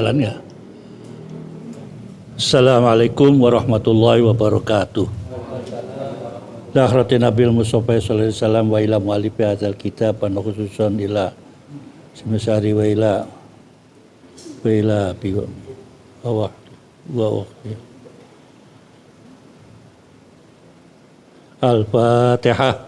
jalan ya. Assalamualaikum warahmatullahi wabarakatuh. Lahratin Nabil Mustafa sallallahu alaihi wasallam wa ila mu'alifi hadzal kitab wa khususan ila semisari wa ila bi wa Al-Fatihah.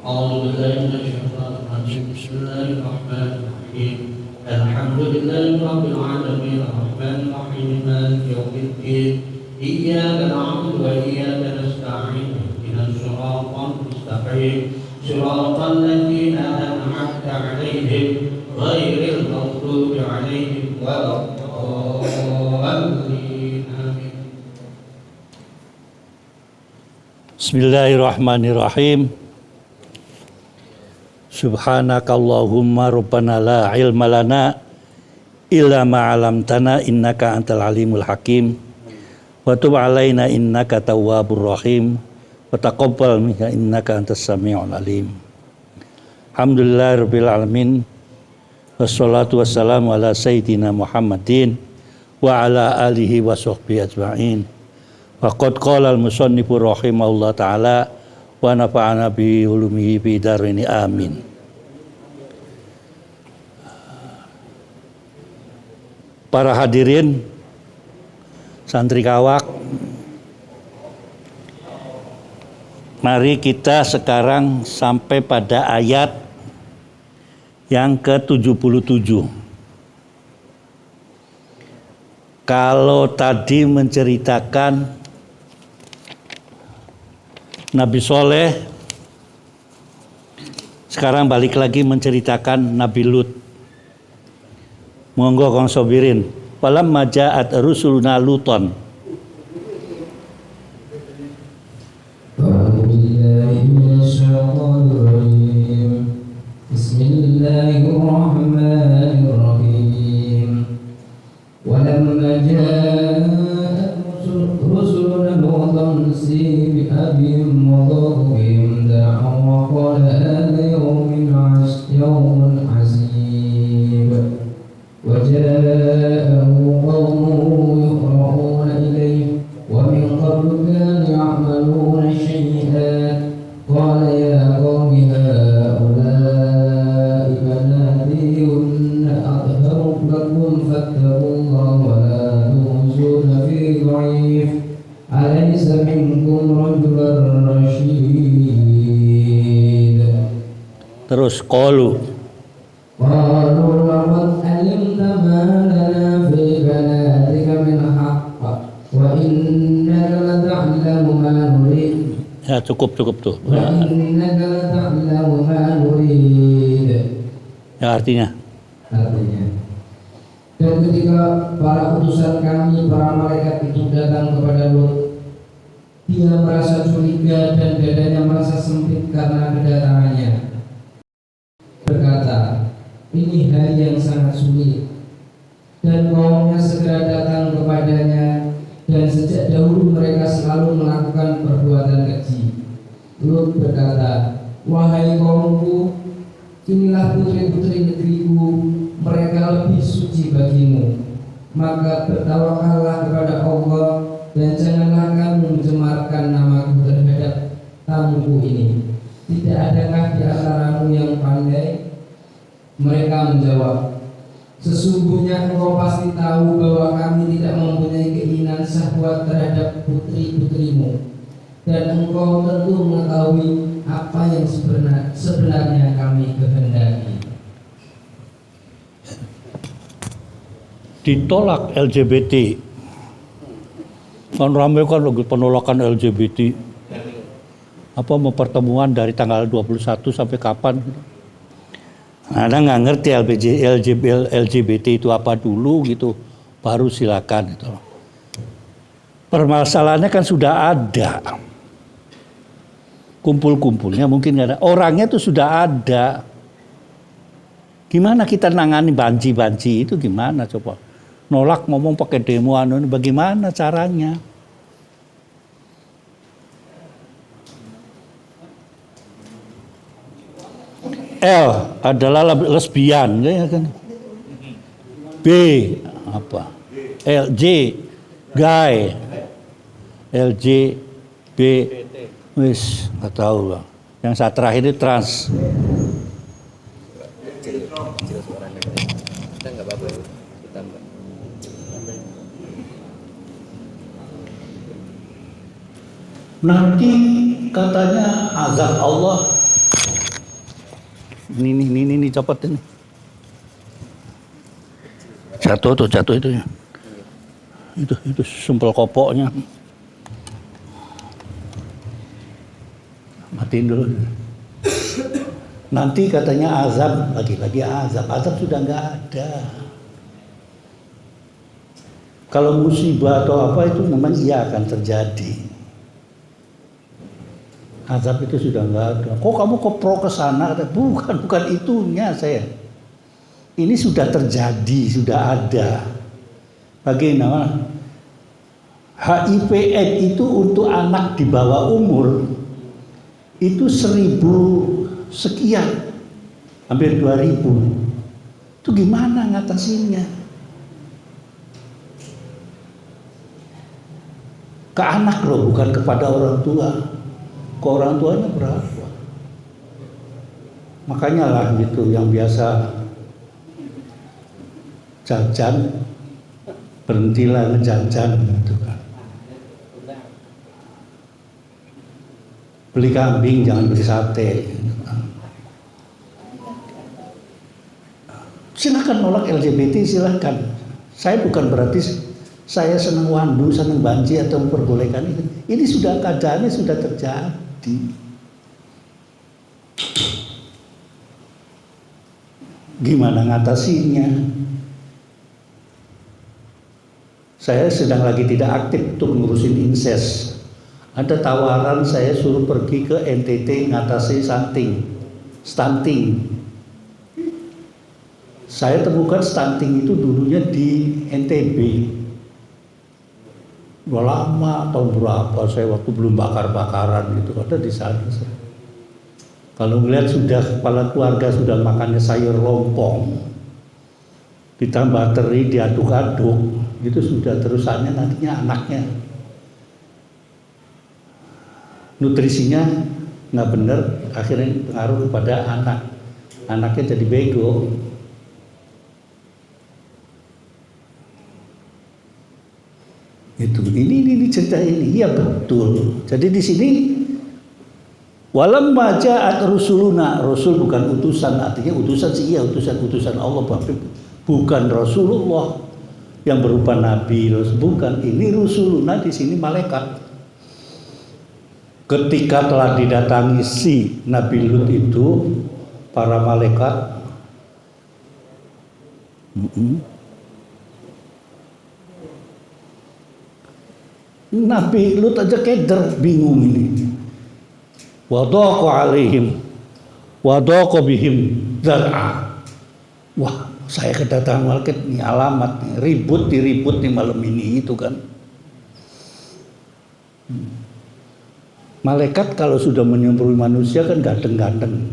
Bismillahirrahmanirrahim. Alhamdulillahi rabbil alamin arrahmanir rahim maliki yaumiddin. Iyyaka na'budu wa iyyaka nasta'in. Ihdinas siratal mustaqim. Siratal ladzina an'amta 'alaihim ghairil maghdubi 'alaihim waladdallin. Amin. Bismillahirrahmanirrahim. Subhanakallahumma rabbana la ilma lana illa ma 'allamtana innaka antal alimul hakim wa tub 'alaina innaka tawwabur rahim wa taqabbal minna innaka antas samiul alim. Alhamdulillahirabbil alamin wassalatu wassalamu ala sayyidina Muhammadin wa ala alihi wa sahbihi ajma'in. Faqad qala al-musannifu rahimahullah ta'ala wa nafa'ana bi ulumihi bi darini amin. Para hadirin santri kawak, mari kita sekarang sampai pada ayat yang ke-77. Kalau tadi menceritakan Nabi Soleh, sekarang balik lagi menceritakan Nabi Lut. Monggo kong sobirin. Walamma ja'at rusuluna Luton. Bismillahirrahmanirrahim. Walamma ja'at rusuluna Luton bi abihim wa dhahbihim da'aw wa qala hadha yawmun hasib. وجاءه قومه يهرعون إليه ومن قبل كانوا يعملون السيئات قال يا قوم هؤلاء بناتي هن أطهر لكم فاتقوا الله ولا تخزون في ضعيف أليس منكم رجل رشيد. Terus qalu laqad alimta ma lana fi banatika min haqq wa innaka la ta'lamu ma nurid. Ya cukup tuh. Wa innaka la ta'lamu ma nurid. Ya artinya dan ketika para utusan kami, para malaikat itu datang kepada Lut, dia merasa curiga dan dadanya merasa sempit karena kedatangannya. Berkata, ini hari yang sangat sulit. Dan kaumnya segera datang kepadanya, dan sejak dahulu mereka selalu melakukan perbuatan keji. Lut berkata, wahai kaumku, inilah putri-putri negeriku, mereka lebih suci bagimu. Maka bertawakallah kepada Allah, dan janganlah kamu mencemarkan namaku terhadap tamuku ini. Tidak adakah di antaramu yang pandai? Mereka menjawab, sesungguhnya engkau pasti tahu bahwa kami tidak mempunyai keinginan syahwat terhadap putri-putrimu, dan engkau tentu mengetahui apa yang sebenarnya kami kehendaki. Ditolak LGBT. Kan ramai kan lagi penolakan LGBT. Apa mau pertemuan dari tanggal 21 sampai kapan? Anda nggak ngerti LGBT itu apa dulu gitu, baru silakan gitu. Permasalahannya kan sudah ada, kumpul-kumpulnya mungkin nggak ada, orangnya itu sudah ada. Gimana kita nangani banci-banci itu gimana coba? Nolak ngomong pakai demo bagaimana caranya? L adalah lesbian, ya kan? B apa? LJ Guy LJ B wis nggak tahu lah. Yang saat terakhir itu trans. Nanti katanya azab Allah. Ini cepat ini. Jatuh itu ya. Itu sumpel kopoknya. Matiin dulu. Nanti katanya azab, lagi-lagi azab sudah nggak ada. Kalau musibah atau apa itu memang iya akan terjadi. Azab itu sudah nggak ada. Kok kamu pro ke sana? Bukan itunya saya. Ini sudah terjadi, sudah ada. Bagaimana? HIV/AIDS itu untuk anak di bawah umur itu 1.000 sekian, hampir 2.000. Itu gimana ngatasinnya? Ke anak loh, bukan kepada orang tua. Ke orang tuanya berapa? Makanya lah gitu yang biasa jajan, berhentilah ngejajan gitu kan. Beli kambing jangan beli sate. Silakan nolak LGBT, silakan. Saya bukan berarti saya senang wandu, senang banci atau memperbolehkan itu. Ini sudah keadaannya sudah terjadi. Gimana ngatasinya? Saya sedang lagi tidak aktif untuk ngurusin incest. Ada tawaran saya suruh pergi ke NTT ngatasi stunting. Saya temukan stunting itu dulunya di NTB. Udah lama, tahun berapa saya waktu belum bakar-bakaran gitu, ada di sana. Kalau melihat sudah kepala keluarga sudah makannya sayur lompong, ditambah teri diaduk-aduk, itu sudah terusannya nantinya anaknya. Nutrisinya nggak benar, akhirnya pengaruh kepada anak. Anaknya jadi bego. Itu ini cerita ini, iya betul. Jadi di sini walam maja'at rusuluna, rasul bukan utusan, artinya utusan sih iya utusan Allah, tapi bukan Rasulullah yang berupa nabi, bukan. Ini rusuluna di sini malaikat. Ketika telah didatangi si Nabi Lut itu, para malaikat Nabi Lut aja keder, bingung ini. Wadaqa alaihim wadaqa bihim dar'a. Wah, saya kedatangan malaikat nih, alamat nih, ribut nih malam ini itu kan. Malaikat kalau sudah menyemprui manusia kan ganteng-ganteng.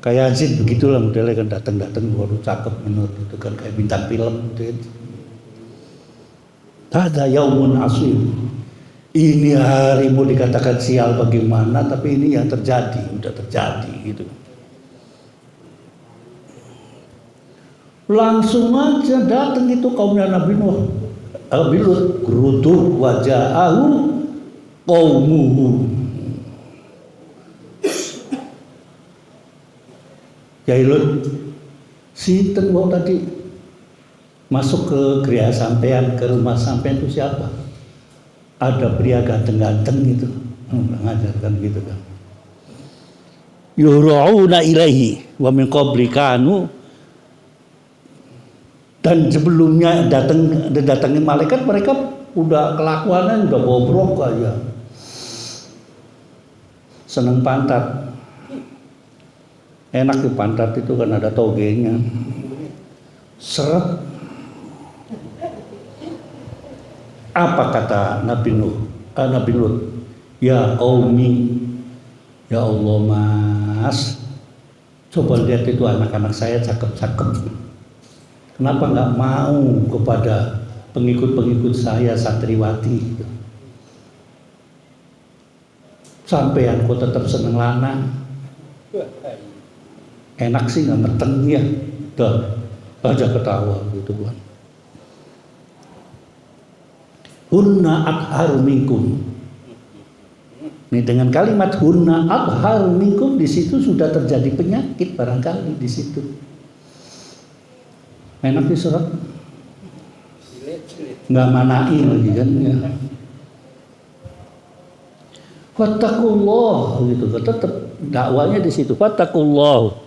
Kayak Azid begitulah modelnya kan, datang baru cakep menurut itu kan, kayak bintang film gitu. Ada yaumun asif. Ini hari mau dikatakan sial bagaimana, tapi ini yang terjadi, udah terjadi gitu. Langsung aja datang itu kaumnya Nabi Nuh, Nabi Lut, gerutuh waja'ahu qaumuhu. Ya Lut, sinten wong tadi masuk ke gereja sampean, ke rumah sampean itu siapa? Ada pria ganteng-ganteng gitu, mengajarkan gitu kan. Yura'una ilaihi wa min qabli kanu, dan sebelumnya datangin malaikat mereka udah kelakuannya udah bobrok aja. Seneng pantat. Enak di pantat itu kan ada togenya. Seret. Apa kata Nabi Lut? Ya qaumi, ya Allah mas, coba lihat itu anak-anak saya cakep-cakep. Kenapa nggak mau kepada pengikut-pengikut saya santriwati gitu. Sampean kok tetap seneng lanang. Enak sih nggak meteng ya. Dah aja ketawa gitu kan. Hunna atharu minkum. Nih dengan kalimat hunna atharu minkum di situ sudah terjadi penyakit barangkali di situ. Enak di surat nggak manain lagi kan ya. Fattakullah gitu kan, tetap dakwanya di situ. Fattakullah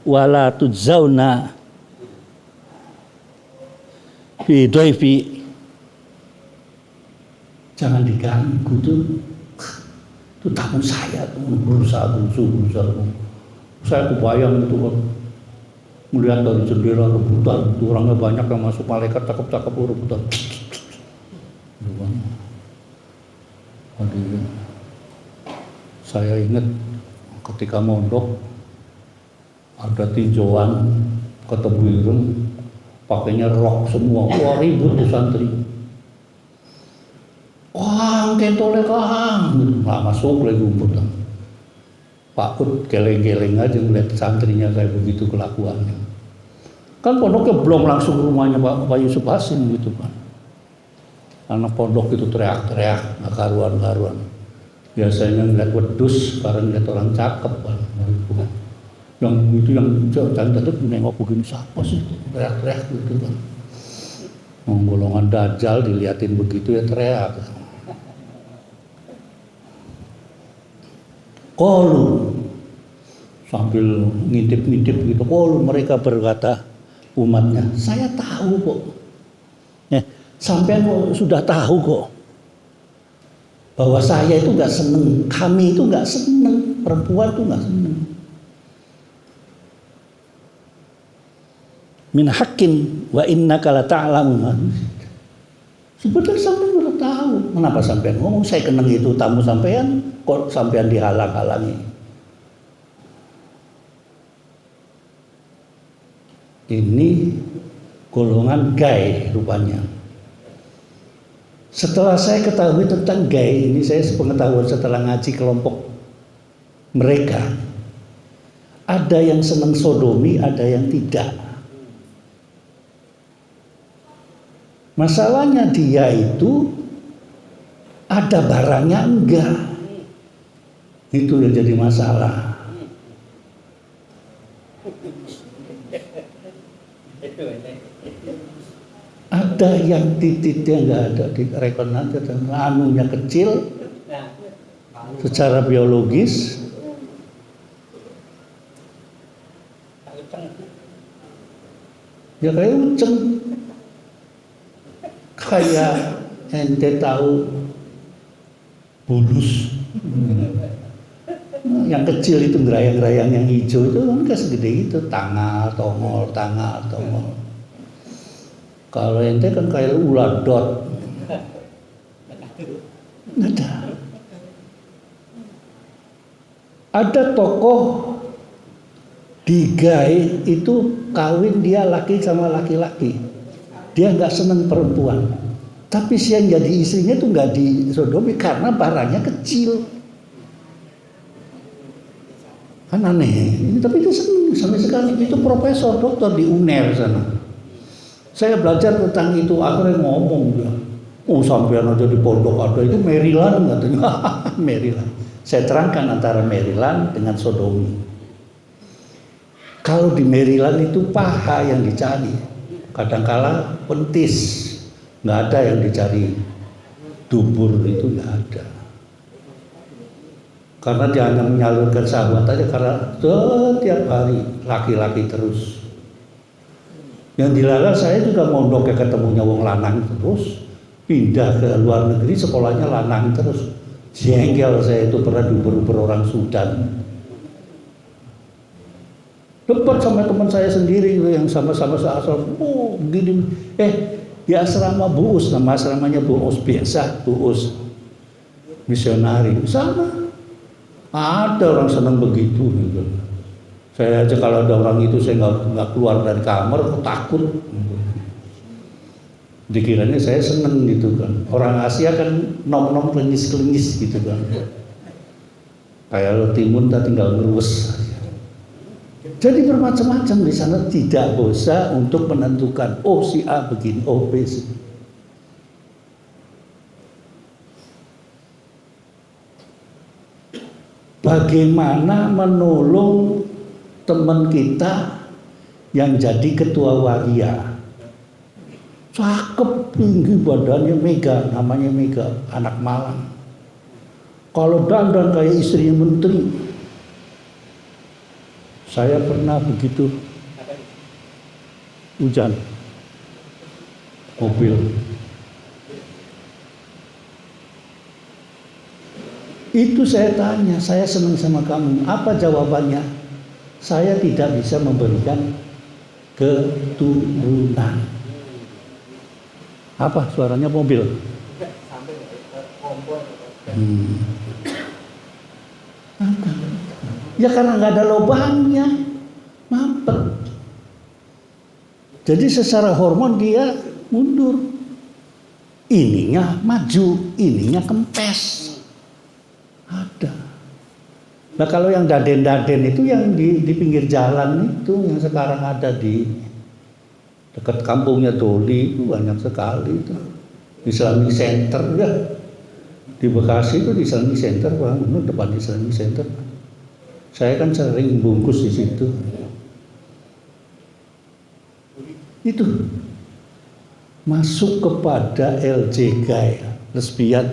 wala tujzauna fi dhaifi. Jangan diganggu tuh. Itu tamu saya tuh berusaha. Saya kebayang itu kan, melihat dari jendela rebutan, itu orangnya banyak yang masuk, malaikat cakep-cakep rebutan. Aduh, saya ingat ketika mondok ada tinjauan ketemu ireng, pakainya rok semua, wah ribut di santri. Wah, kentolnya kang, nggak masuk lagi umpet. Pak Kut geleng-geleng aja melihat santrinya kayak begitu kelakuannya. Kan pondoknya belum langsung ke rumahnya Pak Yusuf Hasim gitu kan. Anak pondok itu teriak-teriak, nggak karuan-karuan. Biasanya ngeliat wedus, sekarang ngeliat orang cakep kan. Yang itu yang cantik nengok begini, siapa sih teriak-teriak gitu kan. Golongan dajjal diliatin begitu ya teriak. Qalu sambil ngintip-ngintip gitu, qalu mereka berkata umatnya, saya tahu kok. Sampai sudah tahu kok bahwa saya itu nggak seneng, kami itu nggak seneng, perempuan itu nggak seneng. Min haqqin wa innaka la ta'lamun. Sebetulnya sampean udah tahu. Kenapa sampean ngomong saya kenang itu tamu sampean, kok sampean dihalang-halangi? Ini golongan gay rupanya. Setelah saya ketahui tentang gay ini, saya sepengetahuan setelah ngaji kelompok mereka, ada yang senang sodomi, ada yang tidak. Masalahnya dia itu ada barangnya enggak. Itu yang jadi masalah. Ada yang titiknya enggak ada di rekon aja, dan anunya kecil secara biologis. Ya kayak uceng. Kayak ente tahu bulus, yang kecil itu gerayang-gerayang yang hijau itu kan kayak segede itu, tanggal, tongol. Kalau ente kan kayak ular dot, nggak ada. Ada tokoh di Gai itu kawin dia laki sama laki-laki. Dia nggak seneng perempuan, tapi si yang jadi istrinya tuh nggak disodomi karena barangnya kecil. Kan aneh. Ini tapi itu seneng sampai sekarang. Itu profesor doktor di UNER sana. Saya belajar tentang itu, akhirnya ngomong dia. Oh sampean aja di pondok ada itu Maryland katanya. Maryland. Saya terangkan antara Maryland dengan sodomi. Kalau di Maryland itu paha yang dicari. Kadangkala pentis, nggak ada yang dicari, dubur itu nggak ada. Karena dia hanya menyalurkan syahwat aja, karena setiap hari laki-laki terus. Yang dilarang saya juga mondok ketemunya wong lanang terus, pindah ke luar negeri sekolahnya lanang terus. Jengkel saya itu pernah diuber-uber orang Sudan. Debat sama teman saya sendiri gitu, yang sama-sama seasal, oh begini, di asrama Buus, nama asramanya Buus biasa, Buus misionari, sama, ada orang senang begitu gitu. Saya aja kalau ada orang itu saya nggak keluar dari kamar, takut. Dikiranya saya seneng gitu kan. Orang Asia kan nom-nom klenyis-klenyis gitu kan. Kayak lo timun tak tinggal ngeruwes. Jadi bermacam-macam di sana, tidak bisa untuk menentukan oh si A begini, oh B sih. Bagaimana menolong teman kita yang jadi ketua waria? Cakep, tinggi badannya, Mega, namanya Mega, anak Malang. Kalau dandan kayak istrinya menteri. Saya pernah begitu, hujan, mobil. Itu saya tanya, saya senang sama kamu. Apa jawabannya? Saya tidak bisa memberikan keturunan. Apa suaranya mobil? Ya karena nggak ada lubangnya, mampet. Jadi secara hormon dia mundur. Ininya maju, ininya kempes. Ada. Nah kalau yang daden-daden itu yang di pinggir jalan itu yang sekarang ada di dekat kampungnya Doli itu banyak sekali itu. Islamic Center ya. Di Bekasi itu di Islamic Center, depan Islamic Center. Saya kan sering bungkus di situ. Itu masuk kepada LJ gay, lesbian,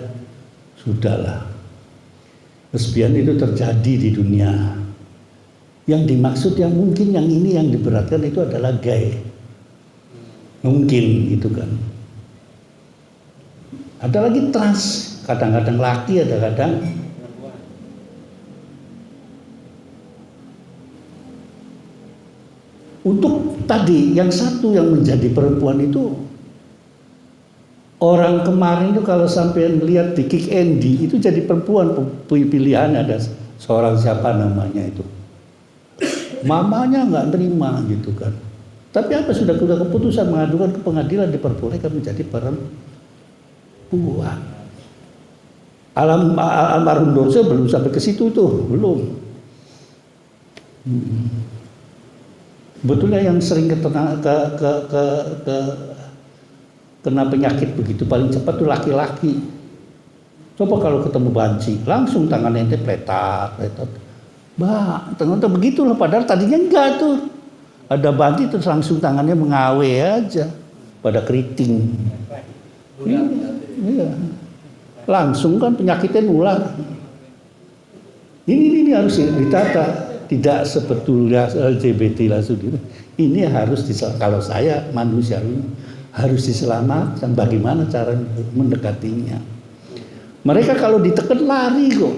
sudahlah. Lesbian itu terjadi di dunia. Yang dimaksud yang mungkin yang ini yang diberatkan itu adalah gay. Mungkin itu kan. Ada lagi trans, kadang-kadang laki, ada kadang untuk tadi yang satu yang menjadi perempuan itu orang kemarin itu kalau sampai lihat di Kick Andy itu jadi perempuan pilihan ada seorang siapa namanya itu mamanya nggak terima gitu kan tapi apa sudah keputusan mengadukan ke pengadilan diperbolehkan menjadi perempuan almarhum Dorce belum sampai ke situ tuh belum betulnya yang sering kena penyakit begitu paling cepat tuh laki-laki. Coba kalau ketemu banci, langsung tangannya ente pletat. Bah, ternyata begitulah padahal tadinya enggak tuh. Ada banci terus langsung tangannya mengawe aja pada keriting. Iya. Langsung kan penyakitnya nular. Ini harus ditata. Tidak sebetulnya LGBT langsung. Ini harus kalau saya manusiawi harus diselamatkan. Bagaimana cara mendekatinya? Mereka kalau ditekan lari kok.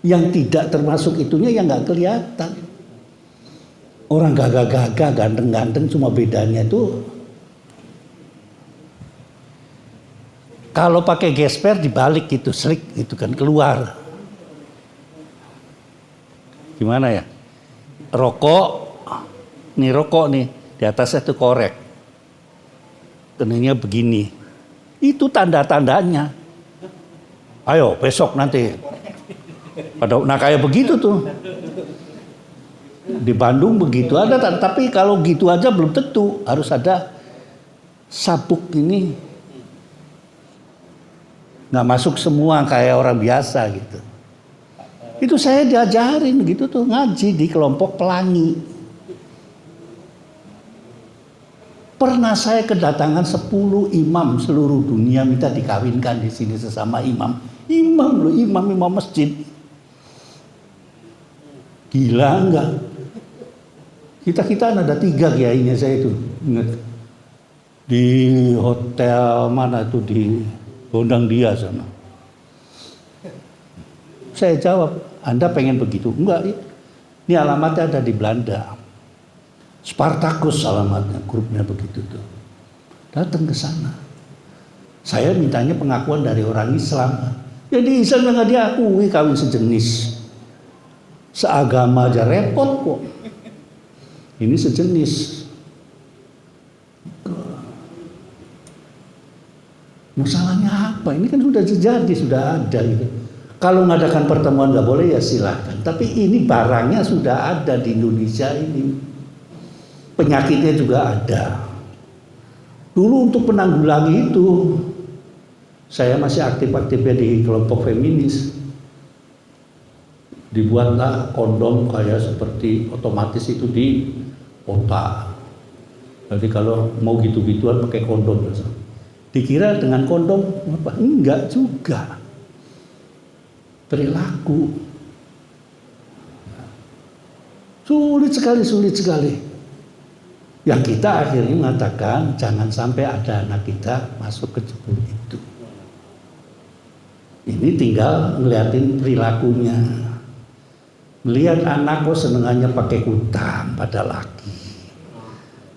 Yang tidak termasuk itunya yang nggak kelihatan. Orang gagah-gagah, ganteng-ganteng, cuma bedanya itu kalau pakai gesper dibalik gitu, slik gitu kan keluar. Gimana ya? Rokok nih, di atasnya itu korek. Keningnya begini. Itu tanda-tandanya. Ayo besok nanti. Nah kayak begitu tuh. Di Bandung begitu ada, tapi kalau gitu aja belum tentu. Harus ada sabuk ini. Nggak masuk semua kayak orang biasa gitu. Itu saya diajarin gitu tuh ngaji di kelompok pelangi. Pernah saya kedatangan 10 imam seluruh dunia minta dikawinkan di sini sesama imam. Imam masjid. Gila enggak? Kita ada 3 kiainya saya itu ingat. Di hotel mana tuh di Gondang Dia sana. Saya jawab, Anda pengen begitu? Enggak, ini alamatnya ada di Belanda. Spartacus alamatnya, grupnya begitu tuh. Datang ke sana. Saya mintanya pengakuan dari orang Islam. Jadi Islam yang nggak diakui kawin sejenis. Seagama aja repot kok. Ini sejenis. Masalahnya apa? Ini kan sudah terjadi, sudah ada gitu. Kalau mengadakan pertemuan nggak boleh ya silahkan. Tapi ini barangnya sudah ada di Indonesia ini. Penyakitnya juga ada. Dulu untuk penanggulangi itu, saya masih aktif-aktifnya di kelompok feminis. Dibuatlah kondom kayak seperti otomatis itu di kota. Jadi kalau mau gitu-gituan pakai kondom. Dikira dengan kondom apa? Enggak juga. Perilaku. Sulit sekali. Yang kita akhirnya mengatakan jangan sampai ada anak kita masuk ke jebul itu. Ini tinggal ngeliatin perilakunya. Melihat anak kok senengannya pakai kutang pada laki.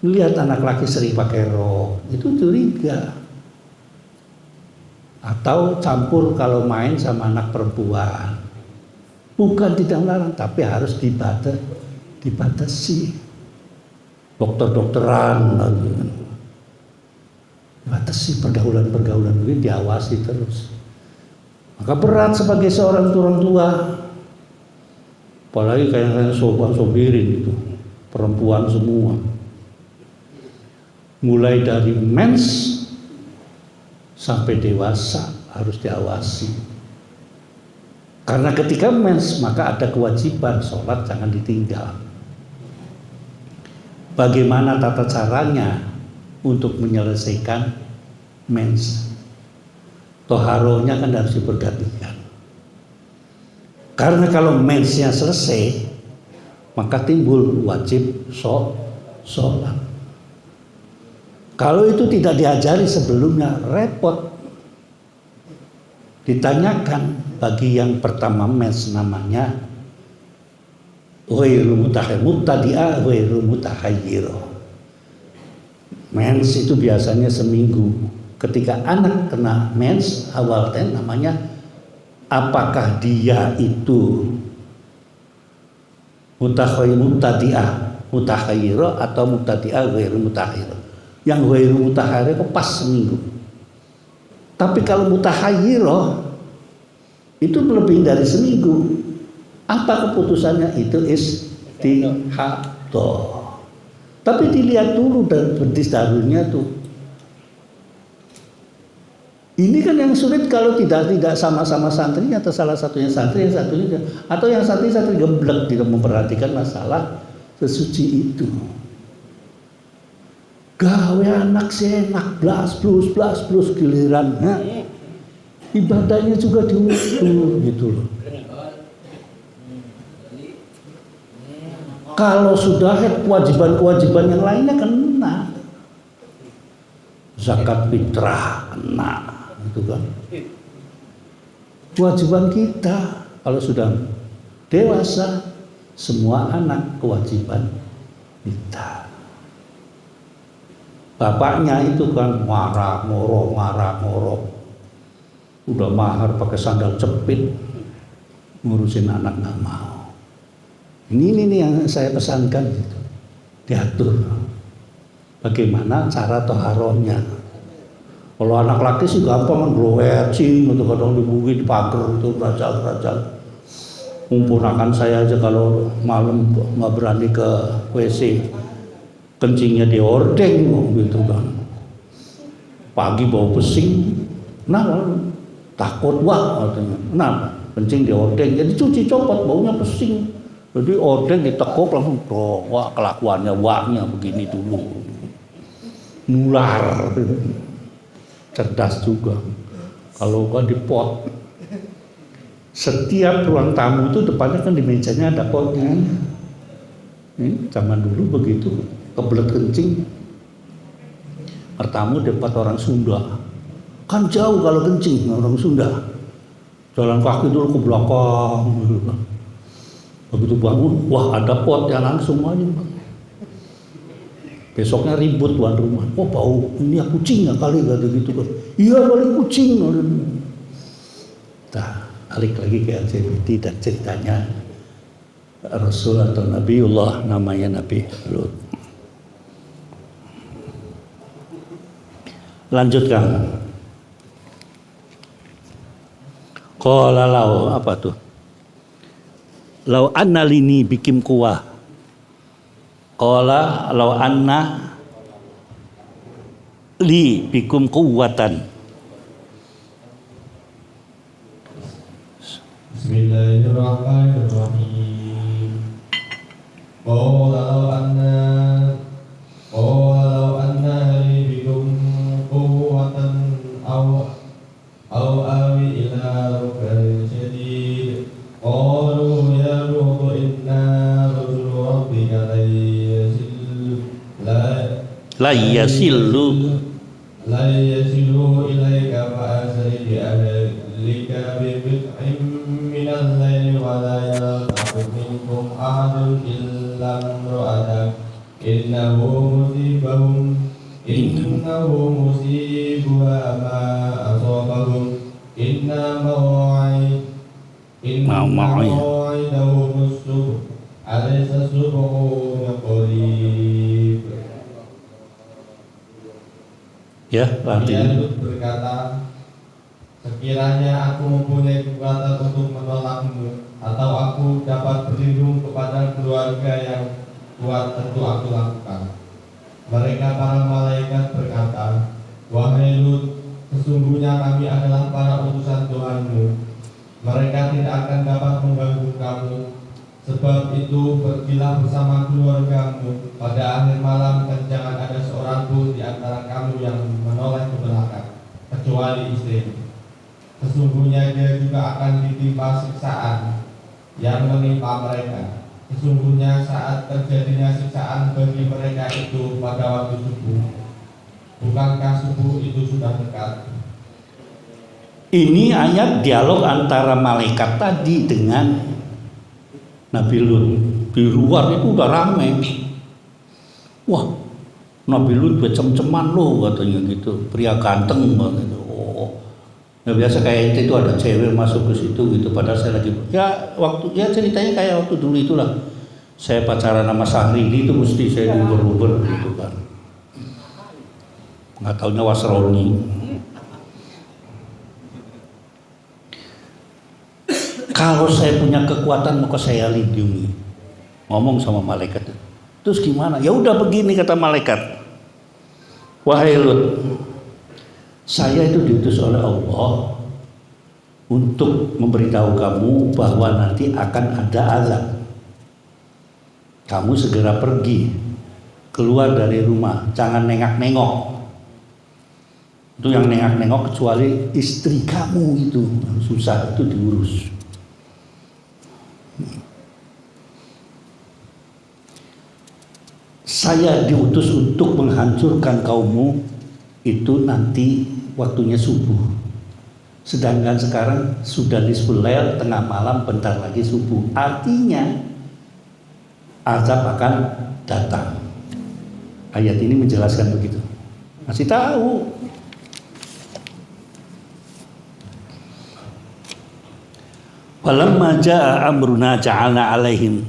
Melihat anak laki sering pakai rok, itu curiga. Atau campur kalau main sama anak perempuan. Bukan tidak melarang, tapi harus dibatasi. Dokter-dokteran batasi pergaulan ini, diawasi terus. Maka berat sebagai seorang orang tua, apalagi kayak sobirin itu, perempuan semua. Mulai dari mens sampai dewasa harus diawasi. Karena ketika mens maka ada kewajiban sholat jangan ditinggal. Bagaimana tata caranya untuk menyelesaikan mens? Toharohnya kan harus diperhatikan. Karena kalau mensnya selesai, maka timbul wajib sholat. Kalau itu tidak diajari sebelumnya, repot. Ditanyakan bagi yang pertama mens namanya ghairu mutadi'ah ghairu mutahayyir. Mens itu biasanya seminggu. Ketika anak kena mens awal namanya apakah dia itu mutadi'ah mutahayyir atau mutadi'ah ghairu mutahayyir. Yang ghairu mutahayyir itu pas seminggu. Tapi kalau mutahayyir itu lebih dari seminggu. Apa keputusannya? Itu istihadah. Tapi dilihat dulu dan betis darunya tuh. Ini kan yang sulit kalau tidak sama-sama santrinya atau salah satunya santri, yang satunya atau yang santri geblek tidak memperhatikan masalah sesuci itu. Gawe anak senak blas plus giliran. Ibadahnya juga diukur gitu loh. Kalau sudah kewajiban-kewajiban yang lainnya kena. Zakat fitrah kena, gitu kan. Kewajiban kita kalau sudah dewasa, semua anak kewajiban kita. Bapaknya itu kan marah ngorok. Udah mahar pakai sandal jepit, ngurusin anak nggak mau. Ini yang saya pesankan gitu. Diatur bagaimana cara toharohnya. Kalau anak laki sih gampang kan blowetching atau kadang dibuki di pagar itu rajal. Memponakan saya aja kalau malam nggak berani ke WC, kencingnya di ordeng gitu kan. Pagi bau pesing, nah takut wah katanya. Kenapa? Kencing di ordeng, jadi cuci copot baunya pesing. Jadi ordeng ditekuk langsung, wah kelakuannya wahnya begini dulu. Nular. Cerdas juga. Kalau kan di pot. Setiap ruang tamu itu depannya kan di mejanya ada potnya. Zaman dulu begitu, kebelet kencing. Pertama dapat orang Sunda. Kan jauh kalau kencing orang Sunda. Jalan kaki dulu ke belakang. Begitu bangun, wah ada pot ya langsung aja. Besoknya ribut tuan rumah, oh bau ini ya kucing ya kali gitu kan. Iya kali kucing. Nah, balik lagi ke LGBT dan ceritanya. Rasul atau Nabiullah, namanya Nabi Lut. Lanjutkan. Qala lau, apa tuh? Lau anna lini bikim kuwah. Qala lau anna li bikum kuwatan. Bismillahirrahmanirrahim. Qala law anna li bikum quwwatan aw awi ila ruknin syadid. Qalu ya Lut inna rusulu rabbika La yasillu ilaika fa'asri bi ahlika bi bid'in minal layli wa la yaltafit minkum ahadun illa imra'atak innahu musibuha ma asabahum inna maw'idahum as-subh alaysa as-subhu biqarib. Ya, Dia berkata, sekiranya aku mempunyai kekuatan untuk menolakmu atau aku dapat berlindung kepada keluarga yang kuat, tentu aku lakukan. Mereka para malaikat berkata, wahai Lut, sesungguhnya kami adalah para utusan Tuhanmu. Mereka tidak akan dapat mengganggu kamu. Sebab itu pergilah bersama keluargamu pada akhir malam dan jangan ada seorang pun di antara kamu yang menoleh ke belakang kecuali istri. Sesungguhnya dia juga akan ditimpa siksaan yang menimpa mereka. Sesungguhnya saat terjadinya siksaan bagi mereka itu pada waktu subuh. Bukankah subuh itu sudah dekat? Ini ayat dialog antara malaikat tadi dengan Nabi Lut. Di luar itu udah rame. Wah, Nabi Lut becem-ceman loh katanya gitu, pria ganteng gitu. Oh, ya biasa kayak itu ada cewek masuk ke situ gitu. Padahal saya lagi ceritanya kayak waktu dulu itulah. Saya pacaran sama Sahrini itu mesti saya uber-uber gitu kan. Nggak taunya Wasroni. Kalau saya punya kekuatan maka saya lindungi. Ngomong sama malaikat. Terus gimana? Ya udah begini kata malaikat. Wahai Lut, saya itu diutus oleh Allah untuk memberitahu kamu bahwa nanti akan ada azab. Kamu segera pergi keluar dari rumah, jangan nengok-nengok. Itu yang nengok-nengok kecuali istri kamu itu susah itu diurus. Saya diutus untuk menghancurkan kaummu itu nanti waktunya subuh. Sedangkan sekarang sudah nisful lail, tengah malam, bentar lagi subuh. Artinya azab akan datang. Ayat ini menjelaskan begitu. Masih tahu. Falamma jaa amruna ja'alna 'alaihim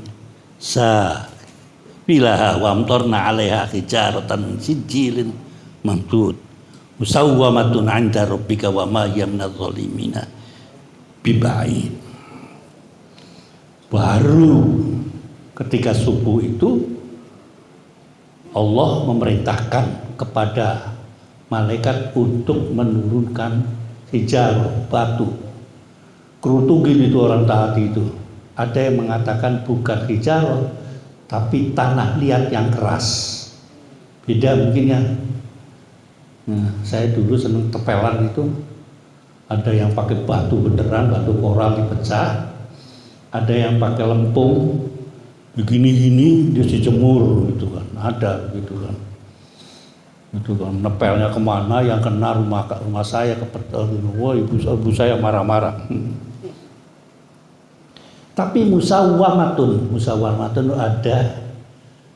sabilaha wa amtarna 'alaiha hijaratan min sijilin mamdud musawwamatun 'inda rabbika wa ma hiya minadh dhalimina biba'id. Baru ketika subuh itu Allah memerintahkan kepada malaikat untuk menurunkan hijarah batu. Kerutugin itu orang taat itu. Ada yang mengatakan bukan hijarah tapi tanah liat yang keras. Beda mungkin ya. Nah, saya dulu seneng tepelan itu. Ada yang pakai batu beneran, batu koral dipecah. Ada yang pakai lempung begini-gini dia dijemur gitu kan. Ada gitu kan. Itu kan nepelnya kemana yang kena rumah saya kepetel gitu. Wah, ibu saya marah-marah. Tapi musawwamatun ada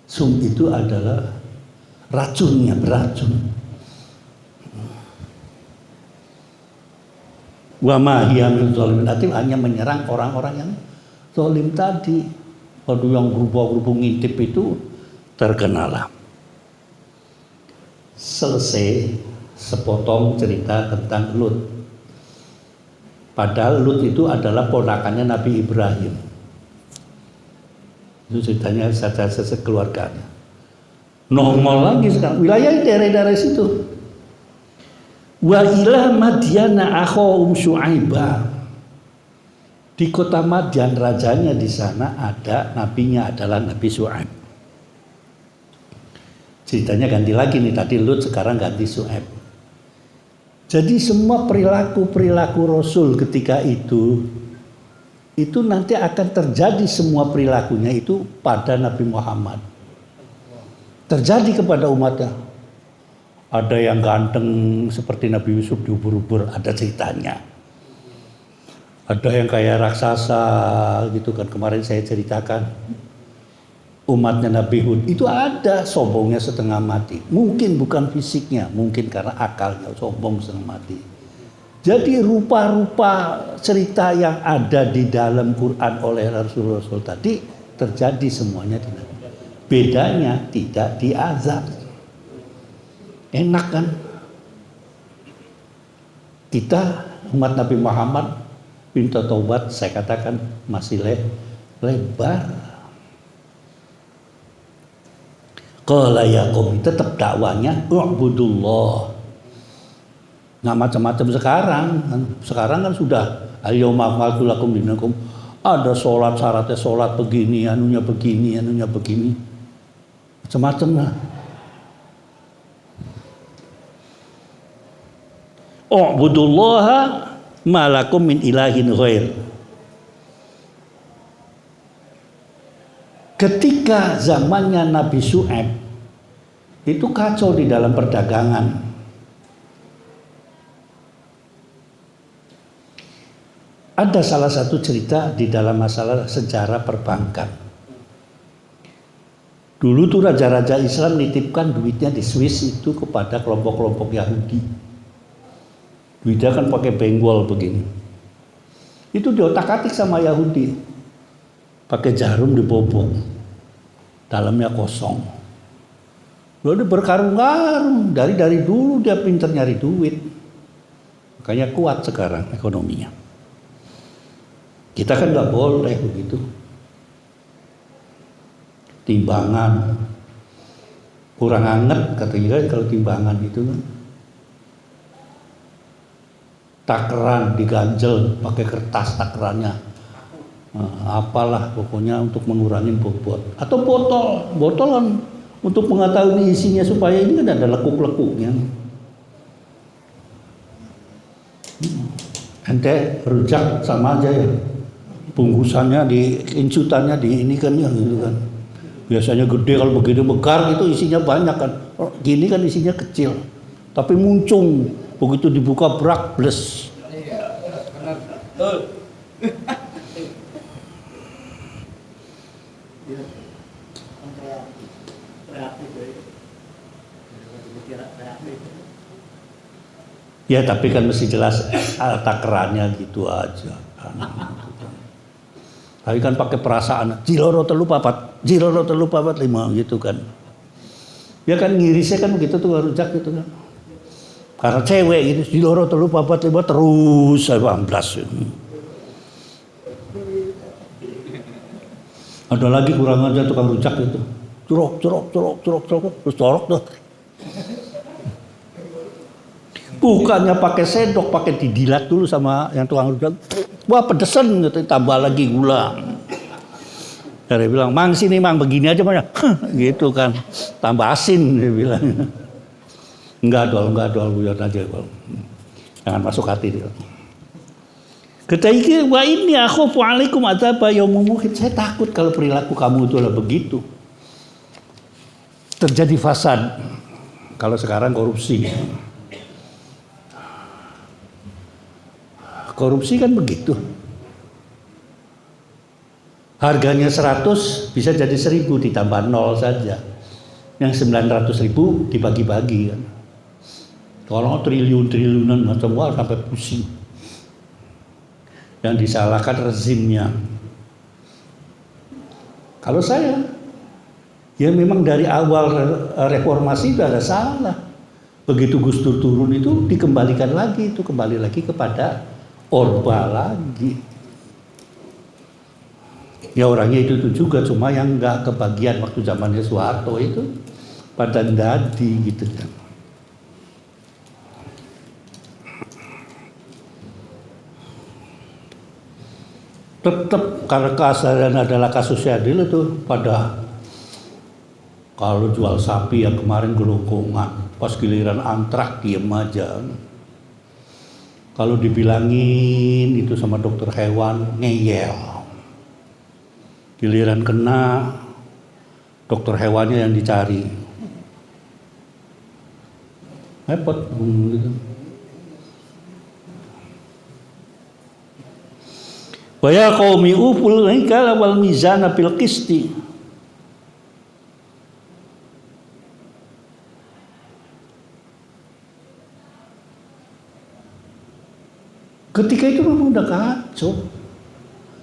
sum itu adalah racunnya, beracun. Wa ma hiya min zalimin, hanya menyerang orang-orang yang zalim tadi. Aduh, yang berubah-ubah ngintip itu terkenalah. Selesai sepotong cerita tentang Lut. Padahal Lut itu adalah ponakannya Nabi Ibrahim. Itu ceritanya saja keluarganya. Nongol lagi sekarang wilayah daerah-daerah situ. Wa ila Madyana akhahum Syu'aiba. Di kota Madyan rajanya di sana ada nabinya adalah Nabi Syu'aib. Ceritanya ganti lagi nih, tadi Lut sekarang ganti Syu'aib. Jadi semua perilaku Rasul ketika itu nanti akan terjadi semua perilakunya itu pada Nabi Muhammad. Terjadi kepada umatnya. Ada yang ganteng seperti Nabi Yusuf diubur-ubur, ada ceritanya. Ada yang kayak raksasa gitu kan, kemarin saya ceritakan. Umatnya Nabi Hud itu ada sombongnya setengah mati. Mungkin bukan fisiknya, mungkin karena akalnya sombong setengah mati. Jadi rupa-rupa cerita yang ada di dalam Quran oleh Rasul-Rasul tadi terjadi semuanya di Nabi. Bedanya tidak diazab. Enak kan? Kita umat Nabi Muhammad pintu taubat saya katakan masih lebar. Qala ya qaum, tetap dakwanya u'budullah. Nggak macam-macam sekarang kan sudah al-yauma akmaltu lakum dinakum. Ada sholat syaratnya sholat begini, anunya begini. Macam-macam lah. U'budullaha ma lakum min ilahin ghair. Ketika zamannya Nabi Syu'aib itu kacau di dalam perdagangan. Ada salah satu cerita di dalam masalah sejarah perbankan. Dulu tuh raja-raja Islam nitipkan duitnya di Swiss itu kepada kelompok-kelompok Yahudi. Duitnya kan pakai benggol begini. Itu diotak-atik sama Yahudi. Pakai jarum dibobok. Dalamnya kosong. Lalu berkarung-karung. Dari dulu dia pintar nyari duit. Makanya kuat sekarang ekonominya. Kita kan nggak boleh begitu. Timbangan kurang anget katanya kalau timbangan itu kan. Takeran diganjel pakai kertas takerannya. Apalah pokoknya untuk mengurangi bobot. Atau botolan untuk mengetahui isinya supaya ini kan ada lekuk-lekuknya. Ente rujak sama aja ya. Bungkusannya incutannya di ini kan ya gitu kan. Biasanya gede, kalau begini megar itu isinya banyak kan. Gini kan isinya kecil. Tapi muncung begitu dibuka brak bles. Ya tapi kan mesti jelas takarannya gitu aja. Tapi kan pakai perasaan, jiloro telu papat 5 gitu kan. Ya kan ngirisnya kan begitu tuh rujak gitu kan. Karena cewek gitu, jiloro telu papat 5 terus saya amblas. Ada lagi kurang aja tukang rujak itu. Curok terus corok tuh. Bukannya pakai sendok, pakai didilat dulu sama yang tukang rujak. Wah pedesan gitu, tambah lagi gula. Dia bilang, "Mang sini mang begini aja Mang." Gitu kan. Tambah asin dia bilang. Enggak dol buyut aja kok. Jangan masuk hati dia. Ketika wa ini akhafu alaikum adzaba yaumil muhit. Saya takut kalau perilaku kamu itu adalah begitu. Terjadi fasad. Kalau sekarang korupsi. Korupsi kan begitu. Harganya 100 bisa jadi 1000 ditambah 0 saja. Yang 900.000 dibagi-bagi kan. Kalau triliunan macam wah sampai pusing. Yang disalahkan rezimnya. Kalau saya, ya memang dari awal reformasi itu ada salah. Begitu Gus Dur turun itu dikembalikan lagi, itu kembali lagi kepada Orba lagi. Ya orangnya itu juga, cuma yang nggak kebagian waktu zamannya Soeharto itu pada dadi gitu kan. Tetap karena keasalian adalah kasusnya Adil itu pada kalau jual sapi yang kemarin gelonggongan, pas giliran antrak diem aja. Kalau dibilangin itu sama dokter hewan ngeyel. Giliran kena dokter hewannya yang dicari. Repot gitu. Wa ya qaumi uful hikala wal mizana bil qisti. Ketika itu memang udah kacau.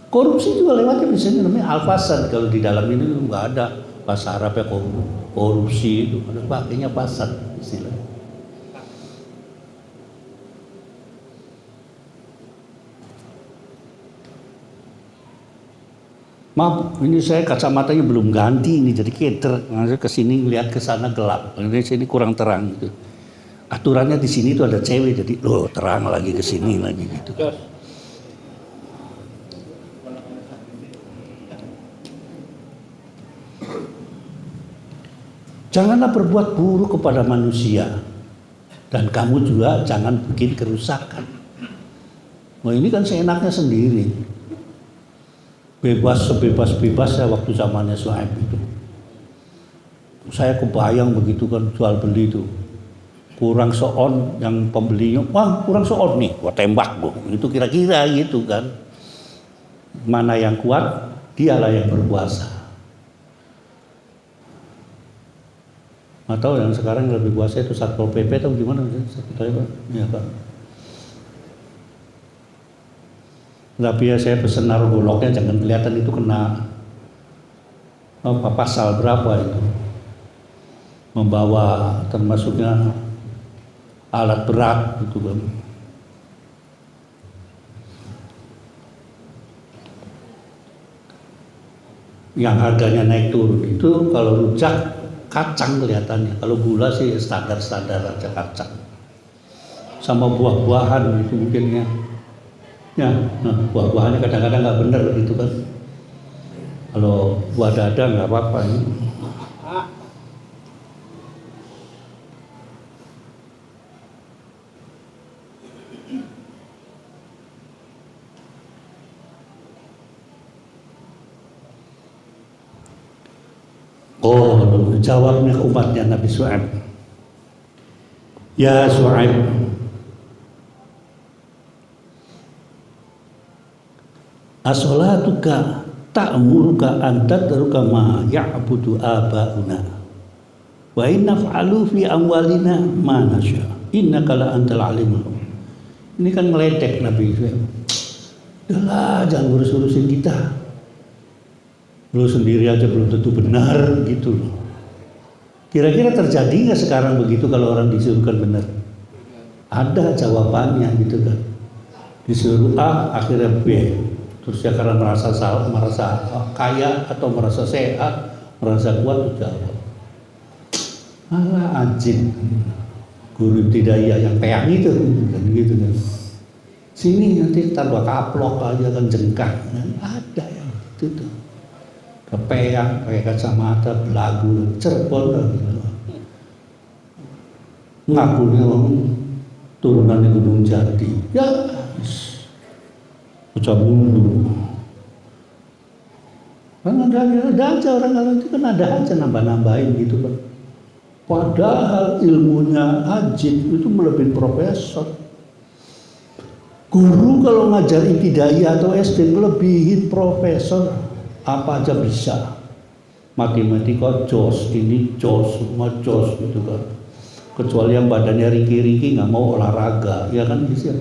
Korupsi juga lewatnya biasanya namanya al-fasad. Kalau di dalam ini nggak ada bahasa Arabnya korupsi itu, ada pakainya fasad istilah. Maaf, ini saya kacamatanya belum ganti ini jadi keder. Nah, ke sini lihat ke sana gelap. Ini sini kurang terang gitu. Aturannya di sini itu ada cewek jadi terang lagi ke sini lagi gitu. Janganlah berbuat buruk kepada manusia dan kamu juga jangan bikin kerusakan. Nah ini kan seenaknya sendiri. Bebas sebebas-bebasnya waktu zamannya Soeib itu. Saya kebayang begitu kan jual beli itu. Kurang seon yang pembelinya, wah kurang seon nih, gua tembak gua. Itu kira-kira gitu kan. Mana yang kuat, dialah yang berkuasa. Atau yang sekarang lebih kuasa itu Satpol PP atau gimana? Ya Pak. Tapi ya saya pesan naruh goloknya jangan kelihatan itu kena apa pasal berapa itu. Membawa termasuknya alat berat gitu kan. Yang harganya naik turun itu kalau rujak kacang kelihatannya, kalau gula sih standar-standar aja kacang. Sama buah-buahan itu mungkin ya, nah, buah-buahannya kadang-kadang nggak bener gitu kan. Kalau buah dada nggak apa-apa ini. Oh, jawabnya umatnya Nabi Soeib. Ya Soeib, as-salatuka ta'muruka an tadruka ma ya'budu abauna wa inna fa'alu fi amwalina ma nasya innaka la antal alimul. Ini kan ngeledek Nabi Soeib. Udahlah, jangan urus-urusin kita. Lu sendiri aja belum tentu benar gitu loh. Kira-kira terjadi nggak sekarang begitu kalau orang disuruhkan benar? Ada jawabannya gitu kan. Disuruh A akhirnya B. Terus ya karena merasa salah, merasa kaya atau merasa sehat, merasa kuat tuh jawab. Alah anjing. Guru Ibtidaiyah yang peyang itu kan gitu kan. Sini nanti ntar gua kaplok aja kan jengkang. Ada yang gitu tuh. Kepeyang, pakai kacamata, belagu, Cirebon gitu. Ngakunya turunan Gunung Jati. Ya, pecah mundur. Kan ada aja orang kalau itu kan ada aja nambah-nambahin gitu kan. Padahal ilmunya Ajib itu melebihi profesor. Guru kalau ngajar ibtidaiyah atau SD melebihi profesor. Apa aja bisa. Matematika jos, ini jos, semua jos gitu kan. Kecuali yang badannya ringki-ringki nggak mau olahraga, ya kan bisa.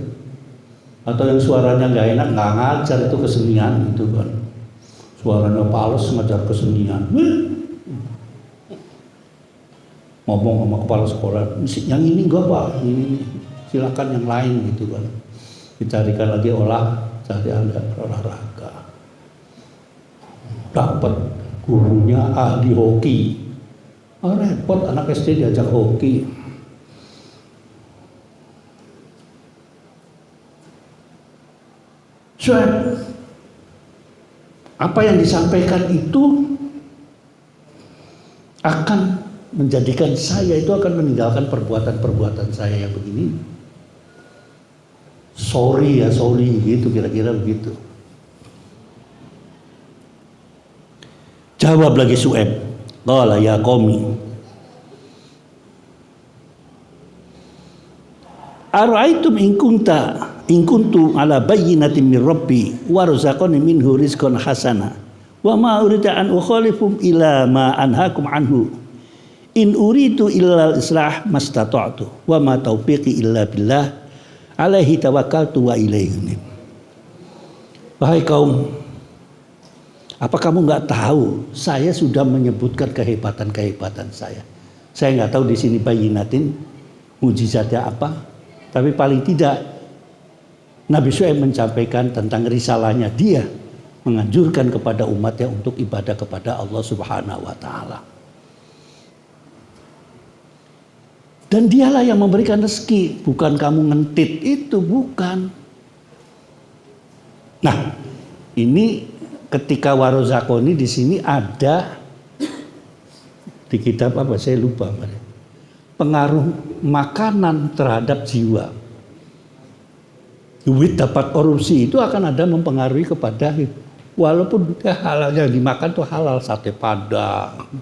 Atau yang suaranya nggak enak nggak ngajar, itu kesenian gitu kan. Suaranya pales ngajar kesenian. Ngomong sama kepala sekolah, yang ini enggak Pak, ini silakan yang lain gitu kan. Dicarikan lagi cari olahraga. Dapat gurunya ahli hoki. Repot anak SD diajak hoki. Apa yang disampaikan itu akan menjadikan saya itu akan meninggalkan perbuatan-perbuatan saya yang begini. Sorry gitu, kira-kira begitu. Jawab lagi Su'aib, qala ya qaumi ara'aitum in kuntu ala bayyinatin min rabbi wa razaqani minhu rizqan hasana wa ma uridu an ukhalifu ila ma anhaakum anhu in uridu illa al-islah mastata'tu wa ma taufiqi illa billah alaihi tawakkaltu wa ilaihi unib. Wahai kaum, apa kamu nggak tahu saya sudah menyebutkan kehebatan saya. Saya nggak tahu di sini bayyinatin mujizatnya apa, tapi paling tidak Nabi Syuaib menyampaikan tentang risalahnya, dia menganjurkan kepada umatnya untuk ibadah kepada Allah Subhanahu wa taala. Dan dialah yang memberikan rezeki, bukan kamu ngentit itu, bukan. Nah, ini ketika warozakoni di sini ada di kitab apa saya lupa, pengaruh makanan terhadap jiwa. Duit dapat korupsi itu akan ada mempengaruhi kepada, walaupun halal yang dimakan tuh halal, sate padang,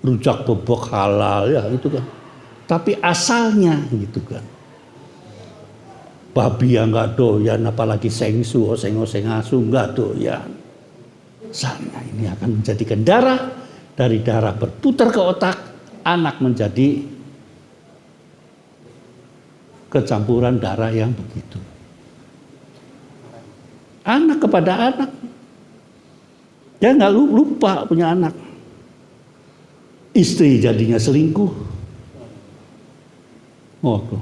rujak bebek halal ya itu kan. Tapi asalnya gitu kan. Babi yang nggak doyan, apalagi sengsu, oseng-oseng asu nggak doyan. Asalnya ini akan menjadikan darah, dari darah berputar ke otak, anak menjadi kecampuran darah yang begitu. Anak kepada anak, dia nggak lupa punya anak. Istri jadinya selingkuh. Oh tuh,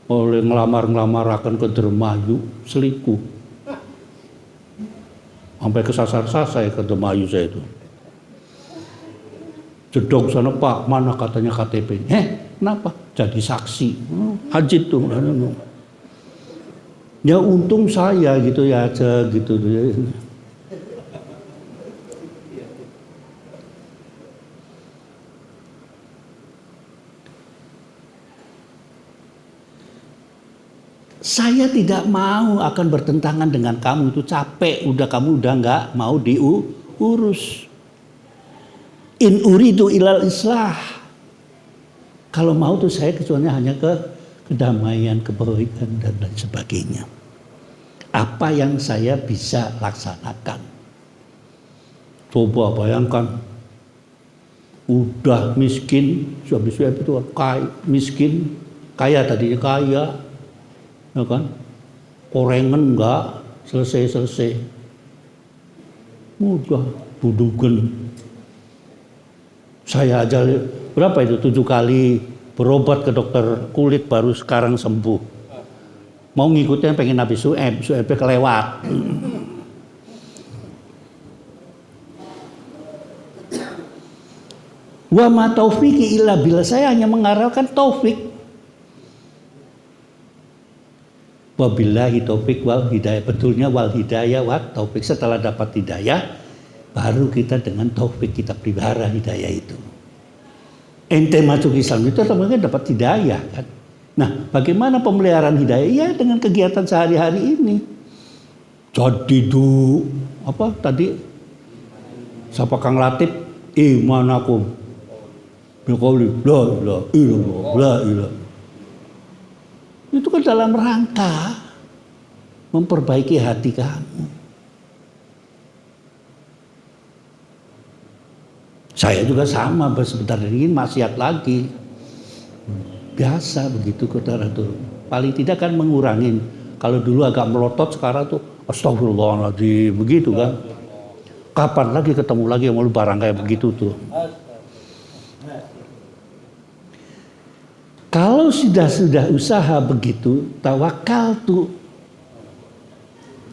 oleh ngelamar akan ke Dermayu selingkuh. Sampai kesasar saya ke Dermayu saya itu. Jedok sana Pak, mana katanya KTP? Kenapa? Jadi saksi. Haji tuh. Ya untung saya gitu ya aja gitu. Saya tidak mau akan bertentangan dengan kamu, itu capek, kamu udah nggak mau diurus. In uridu ilal islah. Kalau mau tuh saya kecuali hanya ke kedamaian, kebaikan dan lain sebagainya. Apa yang saya bisa laksanakan? Coba bayangkan, udah miskin, suami-suami itu kaya, miskin, kaya tadinya kaya, ya kan? Korengan enggak selesai. Udah budugen. Saya aja berapa itu 7 kali berobat ke dokter kulit baru sekarang sembuh. Mau ngikutin pengen Nabi Syuaib kelewat. Wa ma taufiqi illa billah, saya hanya mengarahkan taufik. Wabillahi taufik wal hidayah, betulnya wal hidayah wa taufik. Setelah dapat hidayah, baru kita dengan taufik kita pelihara hidayah itu. Ente masuk Islam itu sebenarnya dapat hidayah kan. Nah, bagaimana pemeliharaan hidayah? Ya dengan kegiatan sehari-hari ini. Jadi apa tadi? Sapa Kang Latif, imanakum biqauli la ilaha illallah. Itu kan dalam rangka memperbaiki hati kamu. Saya juga sama, sebentar ini maksiat lagi. Biasa begitu saudara tuh. Paling tidak kan mengurangin. Kalau dulu agak melotot, sekarang tuh astagfirullahaladzim, begitu kan. Kapan lagi ketemu lagi yang mau barang kayak begitu tuh? Kalau sudah usaha begitu, tawakal tuh.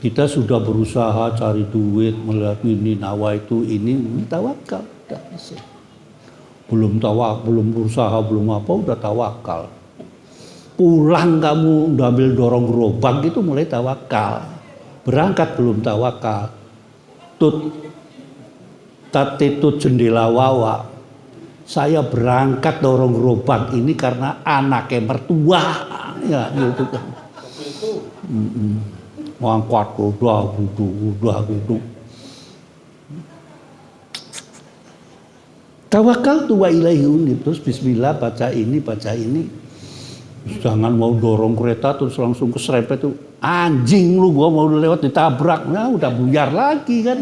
Kita sudah berusaha cari duit, melihat ini, nawa itu, ini tawakal. Belum berusaha, belum apa, udah tawakal. Pulang kamu udah ambil dorong gerobak gitu mulai tawakal. Berangkat belum tawakal. Tatitut jendela wawa. Saya berangkat dorong gerobak ini karena anaknya mertua. Ya gitu kan. Ngangkat udah gitu. Tawakal tu wa ilaihi unib. Terus bismillah baca ini. Jangan mau dorong kereta terus langsung keserempet tuh. Anjing lu, gua mau lewat ditabrak. Nah udah buyar lagi kan.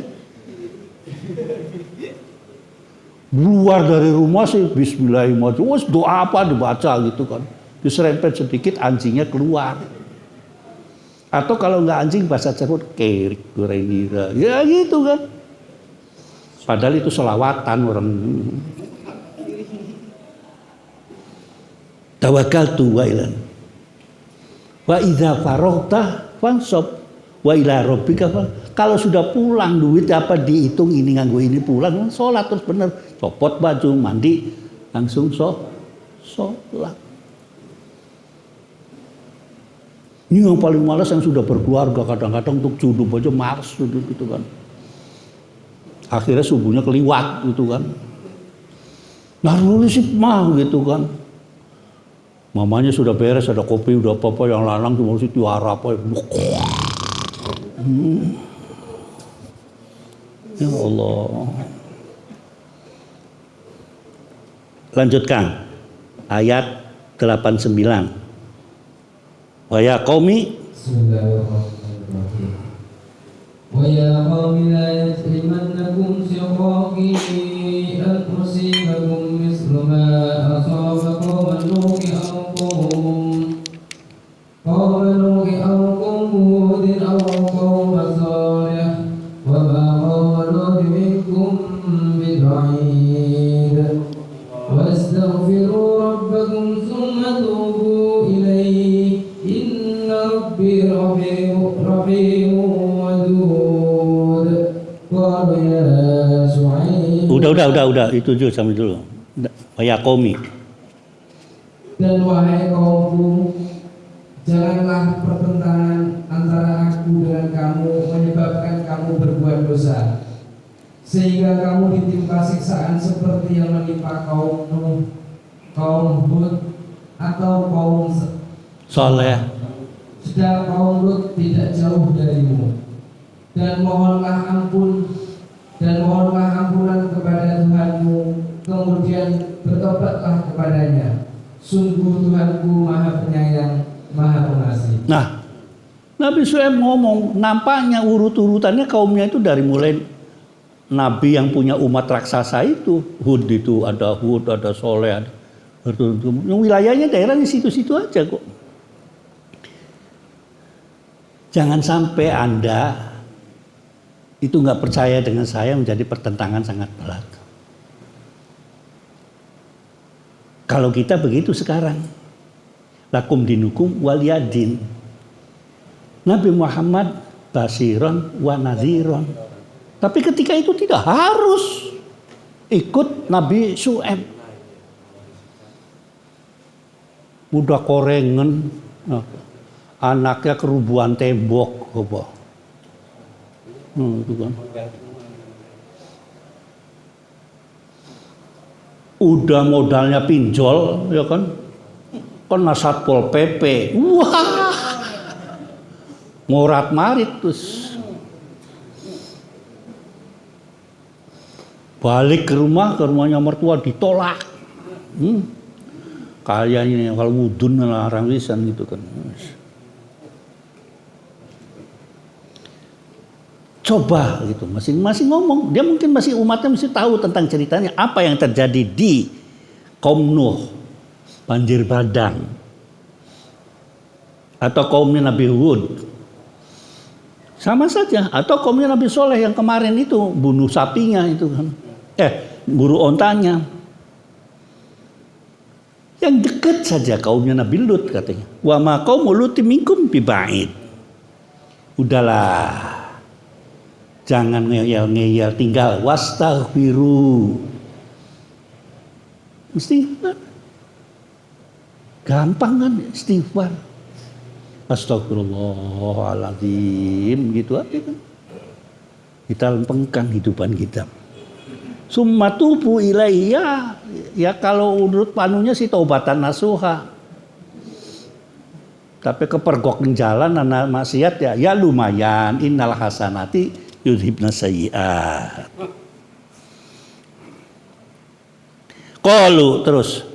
Keluar dari rumah sih bismillahirrahmanirrahim. Doa apa dibaca gitu kan. Diserempet sedikit anjingnya keluar. Atau kalau nggak anjing bahasa Cirebon kerik gorengira. Ya gitu kan. Padahal itu selawatan orang. Tawakkaltu wa ilan. Wa idza faraghta fansab wa ila rabbika. Kalau sudah pulang duit apa dihitung ini nganggo ini pulang sholat terus bener. Copot baju, mandi langsung sholat. Ini yang paling malas yang sudah berkeluarga, kadang-kadang untuk junub aja males gitu kan. Akhirnya subuhnya keliwat gitu kan. Nah sih mah gitu kan. Mamanya sudah beres, ada kopi, udah apa-apa, yang lanang cuma mesti tiara apa. Ya Allah. Lanjutkan ayat 89. Wa ya qaumi Bismillahirrahmanirrahim. Wa ya qaumi la yajrimannakum shiqaqi an tusibakum mislu ma asaba qawman nuhi aw qawm Hudin aw qawm Salih wa ma qawlu minkum bid'id wastaghfiru rabbakum thumma tubu ilayhi Rabbi Rahim Wadud. Qalu ya Shu'aib. Udah itu dulu sampai dulu. Ya qaumi. Dan wahai kaumku, janganlah pertentangan antara aku dengan kamu menyebabkan kamu berbuat dosa, sehingga kamu ditimpa siksaan seperti yang menimpa kaum Nuh, kaum Hud, atau kaum Saleh. Sedang kaum Lut tidak jauh darimu. Dan mohonlah ampunan kepada Tuhanmu, kemudian bertobatlah kepadanya. Sungguh Tuhanku Maha Penyayang, Maha Pengasih. Nah, Nabi Shu'aib ngomong, nampaknya urut-urutannya kaumnya itu dari mulai Nabi yang punya umat raksasa itu. Hud itu ada Hud, ada Soleh, ada wilayahnya daerah di situ-situ aja kok. Jangan sampai Anda itu nggak percaya dengan saya menjadi pertentangan sangat berat. Kalau kita begitu sekarang, lakum dinukum waliyadin. Nabi Muhammad basiron wa nadhiron. Tapi ketika itu tidak harus ikut Nabi Shu'aib. Mudah korengan, anaknya kerubuhan tembok, apa? Itu kan. Udah modalnya pinjol, ya kan? Kena Satpol PP, wah, ngorat marit terus. Balik ke rumahnya mertua ditolak. Kayaknya kalau mudun larang lisan gitu kan. Coba gitu, masing-masing ngomong. Dia mungkin masih umatnya mesti tahu tentang ceritanya apa yang terjadi di kaum Nuh, banjir bandang, atau kaumnya Nabi Hud, Sama saja. Atau kaumnya Nabi Soleh yang kemarin itu bunuh sapinya itu kan. Buru ontanya. Yang dekat saja kaumnya Nabi Lut katanya. Wa ma qaumu Lutin minkum biba'id. Udahlah. Jangan ngeyel-ngeyel, tinggal wastaghfiru. Istighfar. Gampang kan istighfar. Astagfirullahaladzim gitu aja kan. Kita lempengkan hidupan kita. Summa tubu ilaiya, ya kalau menurut panunya sih taubatan nasuha. Tapi kepergok jalan anak maksiat ya lumayan. Innal hasanati yudhibna sayyi'at. Qalu terus.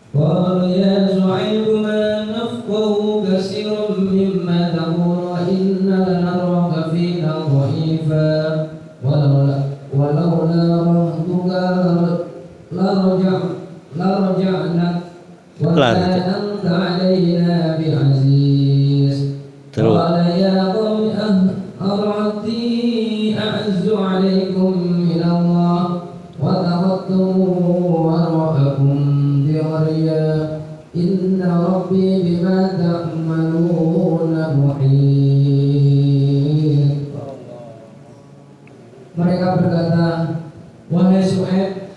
قال يا شعيب ما نفقه كثيرا مما تقول وإنا لنراك فينا ضعيفا ولولا رهطك لرجعناك وما أنت علينا بعزيز قال يا قوم أرهطي أعز عليكم من الله وتخذتموه وراءكم Inna Rabbi bima ta'maluna muhit. Mereka berkata, wahai Syuaib,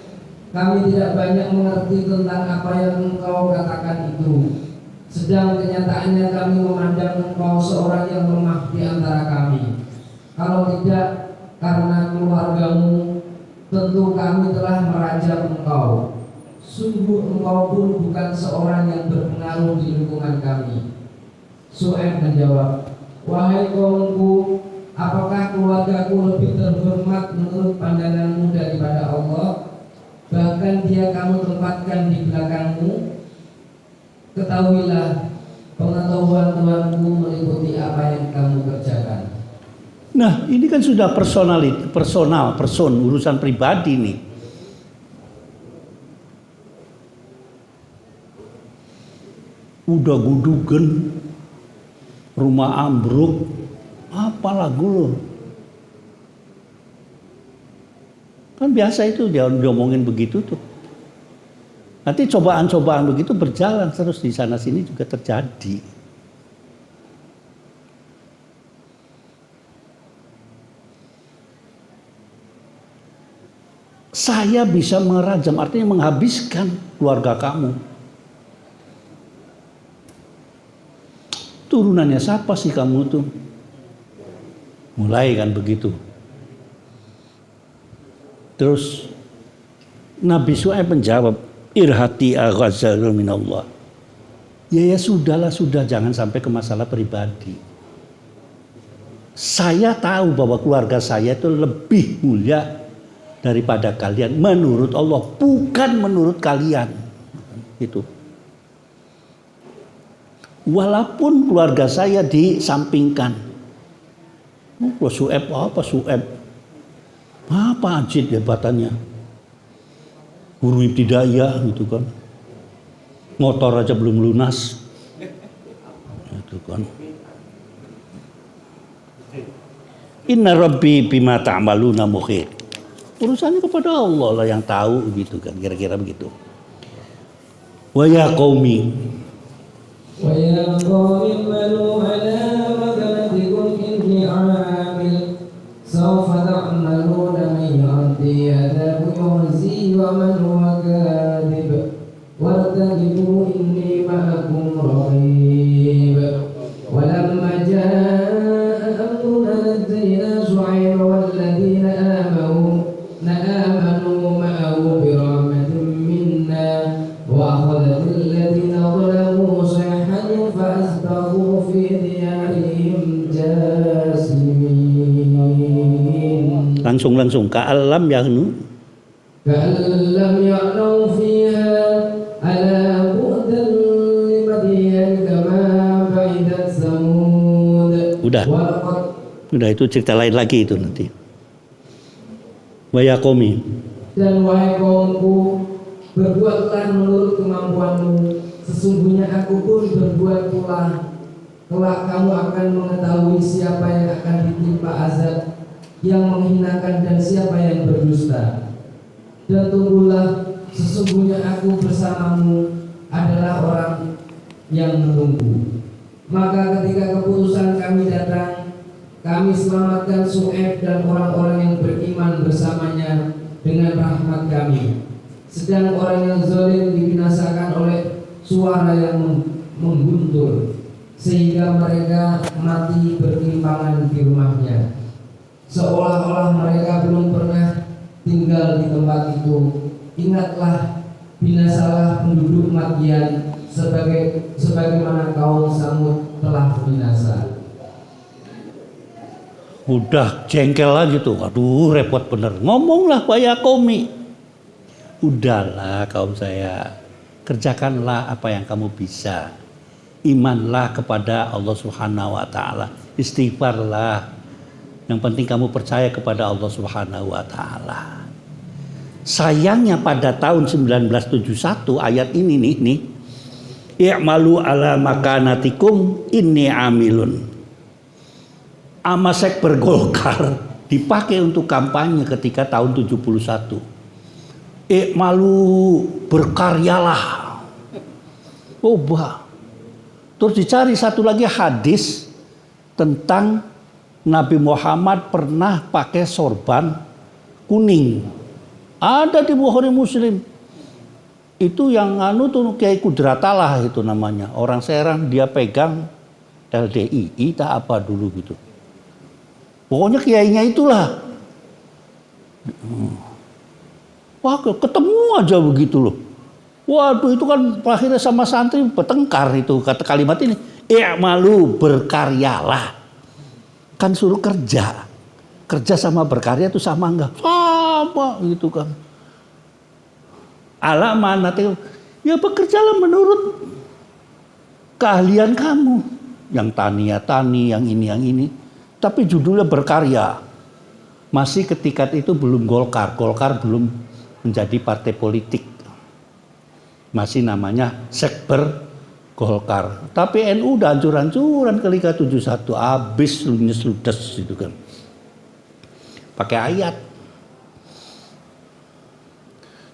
kami tidak banyak mengerti tentang apa yang engkau katakan itu. Sedang kenyataannya kami memandang engkau seorang yang lemah di antara kami. Kalau tidak karena keluargamu, tentu kami telah merajam engkau. Sungguh engkau pun bukan seorang yang berpengaruh di lingkungan kami. Syuaib menjawab, wahai kaumku, apakah keluargaku lebih terhormat menurut pandanganmu daripada Allah? Bahkan dia kamu tempatkan di belakangmu. Ketahuilah, pengetahuan Tuhanku meliputi apa yang kamu kerjakan. Nah, ini kan sudah person, urusan pribadi nih. Udah gudugan, rumah ambruk, apa lagu lo? Kan biasa itu dia diomongin begitu tuh. Nanti cobaan-cobaan begitu berjalan terus di sana sini juga terjadi. Saya bisa merajam, artinya menghabiskan keluarga kamu. Turunannya siapa sih kamu tuh? Mulai kan begitu. Terus Nabi Syuaib menjawab, irhati aghazzalu minallah. Ya sudahlah, sudah, jangan sampai ke masalah pribadi. Saya tahu bahwa keluarga saya itu lebih mulia daripada kalian menurut Allah, bukan menurut kalian. Itu. Walaupun keluarga saya disampingkan. Syuaib apa Syuaib? Apa ajid jabatannya? Guru ibtidaiyah gitu kan. Motor aja belum lunas. Gitu kan. Inna Rabbi bima ta'maluna muhit. Urusannya kepada Allah lah yang tahu gitu kan, kira-kira begitu. Wa ya qaumi وَيَا قَوْمِ اعْمَلُوا عَلَى مَكَانَتِكُمْ إِنِّي عَامِلٌ سَوْفَ تَعْمَلُونَ مَن يَأْتِيهِ عَذَابٌ يُخْزِيهِ وَمَنْ هُوَ كَاذِبٌ وَارْتَقِبُوا إِنِّي مَعَكُمْ رَقِيبٌ وَلَمَّا جَاءَ أَمْرُنَا نَجَّيْنَا شُعَيْبًا وَالَّذِينَ آمَنُوا مَعَهُ بِرَحْمَةٍ مِنَّا وَأَخَذَتِ الَّذِينَ ظَلَمُوا صَيْحَةٌ فَأَصْبَحُوا فِي دِيَارِهِمْ جَاثِمِينَ. Langsung ka'allam yahnu. كَأَلَّمْ يَغْنَوْا فِيهَا أَلَا بُعْدًا لِمَدْيَنَ كَمَا بَعِدَتْ ثَمُودُ. Udah itu cerita lain lagi itu nanti. Wa ya qaumi. Dan wahai kaumku, berbuatlah menurut kemampuanmu. Sesungguhnya aku pun berbuat pula. kelak kamu akan mengetahui siapa yang akan ditimpa azab yang menghinakan dan siapa yang berdusta. Dan tunggulah, sesungguhnya aku bersamamu adalah orang yang menunggu. Maka ketika keputusan kami datang, kami selamatkan Syuaib dan orang-orang yang beriman bersamanya dengan rahmat kami. Sedang orang yang zalim dibinasakan oleh suara yang mengguntur, sehingga mereka mati bertimpangan di rumahnya, seolah-olah mereka belum pernah tinggal di tempat itu. Ingatlah, binasalah penduduk Madian sebagaimana kaum Samud telah binasa. Udah jengkel lagi tuh, aduh repot bener. Ngomonglah Pak Yakomi. Udahlah kaum saya, kerjakanlah apa yang kamu bisa. Imanlah kepada Allah Subhanahu wa taala. Istighfarlah. Yang penting kamu percaya kepada Allah Subhanahu wa taala. Sayangnya pada tahun 1971 ayat ini nih. I'malu ala makanatikum inni amilun. Amasek bergolkar dipakai untuk kampanye ketika tahun 71. Malu berkaryalah. Ubah. Terus dicari satu lagi hadis tentang Nabi Muhammad pernah pakai sorban kuning. Ada di Bukhari Muslim. Itu yang tuh Kiai Kudratalah itu namanya. Orang Serang, dia pegang LDII tak apa dulu gitu. Pokoknya kiainya itulah. Wah, ketemu aja begitu loh. Waduh, itu kan akhirnya sama santri bertengkar itu kata kalimat ini. I'malu berkaryalah. Kan suruh kerja. Kerja sama berkarya itu sama enggak? Sama gitu kan. Ala manati, ya bekerjalah menurut keahlian kamu. Yang tani ya tani, yang ini. Tapi judulnya berkarya. Masih ketika itu belum Golkar. Golkar belum menjadi partai politik. Masih namanya Sekber Golkar. Tapi NU udah hancur-hancuran ketika 71. Habis ludes itu kan. Pakai ayat.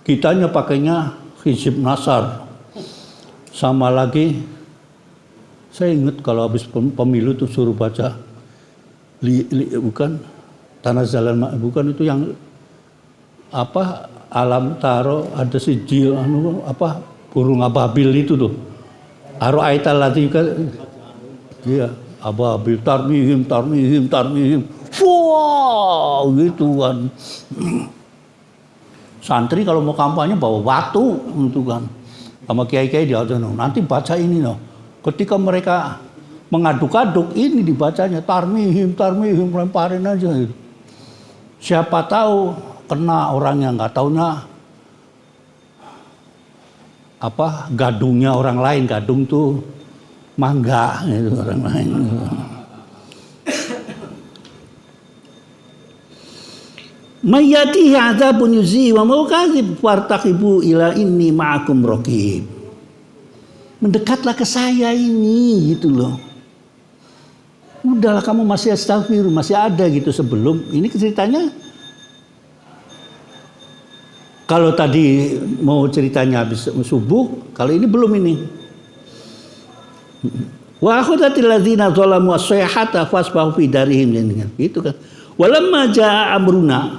Kitanya pakainya Hizib Nasar. Sama lagi, saya ingat kalau habis pemilu tuh suruh baca bukan Tanazzalan, bukan itu yang apa alam taro ada sijil burung ababil itu tuh. Ara'aital ladzi iya ababil tarmihim. Wow gitu kan. Santri kalau mau kampanye bawa batu gitu kan. Sama kiai-kiai dia nanti baca ini loh. Ketika mereka mengaduk-aduk ini dibacanya tarmihim lemparin aja gitu. Siapa tahu kena orang yang nggak taunya gadungnya orang lain. Gadung tuh mangga itu orang lain. Mayati azabun yuzi wa mauqazib fartaqibu ila inni ma'akum raqib. Mendekatlah ke saya ini gitu loh. Udahlah kamu masih astagfir, masih ada gitu sebelum ini ceritanya. Kalau tadi mau ceritanya habis subuh, kalau ini belum ini. Wa akhadatil ladzina zalamu as-sayhata fasbahu fi darihim gitu kan. Walamma jaa amruna,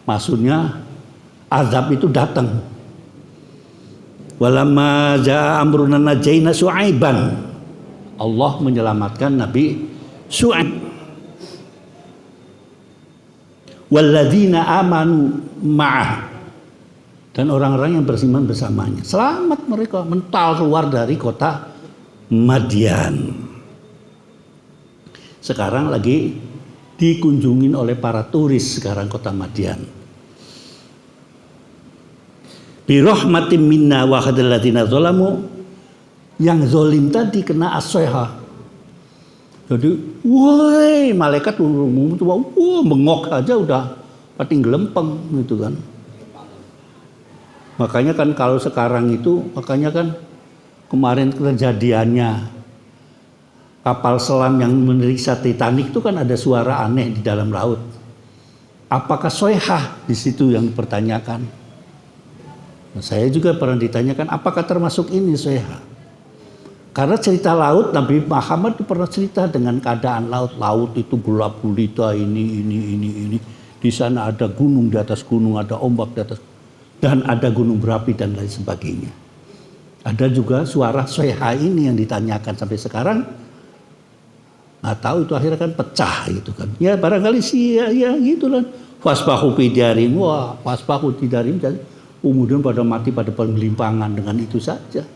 maksudnya azab itu datang. Walamma jaa amruna najaina Syuaiban, Allah menyelamatkan Nabi Syuaib. Walladzina amanu ma'ah, dan orang-orang yang beriman bersamanya. Selamat mereka mental keluar dari kota Madian. Sekarang lagi dikunjungin oleh para turis sekarang kota Madian. Bi rahmatin minna wa hadal ladzina zalamu, yang zalim tadi kena as-sayha. Jadi, woi, malaikat bengok aja udah pating gelempeng gitu kan. Makanya kan kalau sekarang itu, makanya kan kemarin kejadiannya kapal selam yang memeriksa Titanic itu kan ada suara aneh di dalam laut. Apakah soehah di situ yang dipertanyakan? Nah, saya juga pernah ditanyakan apakah termasuk ini soehah? Karena cerita laut Nabi Muhammad itu pernah cerita dengan keadaan laut. Laut itu gelap gulita ini. Di sana ada gunung, di atas gunung ada ombak di atas, dan ada gunung berapi dan lain sebagainya. Ada juga suara soehah ini yang ditanyakan sampai sekarang. Nggak tahu itu akhirnya kan pecah gitu kan. Ya barangkali sih ya gitu kan. Fasbahu bidarim, wah fasbahu bidarim, kemudian pada mati pada penggelimpangan dengan itu saja.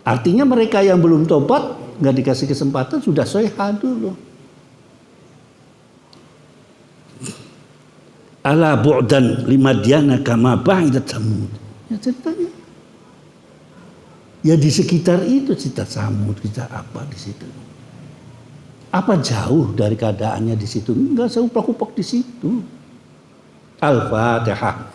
Artinya mereka yang belum tobat nggak dikasih kesempatan sudah soehah dulu. Ala bu'dan limadyana kama ba'idat Samud. Ya ceritanya. Ya di sekitar itu cerita Samud, cerita apa di situ. Apa jauh dari keadaannya di situ? Enggak seupak-upak di situ. Al-Fatihah.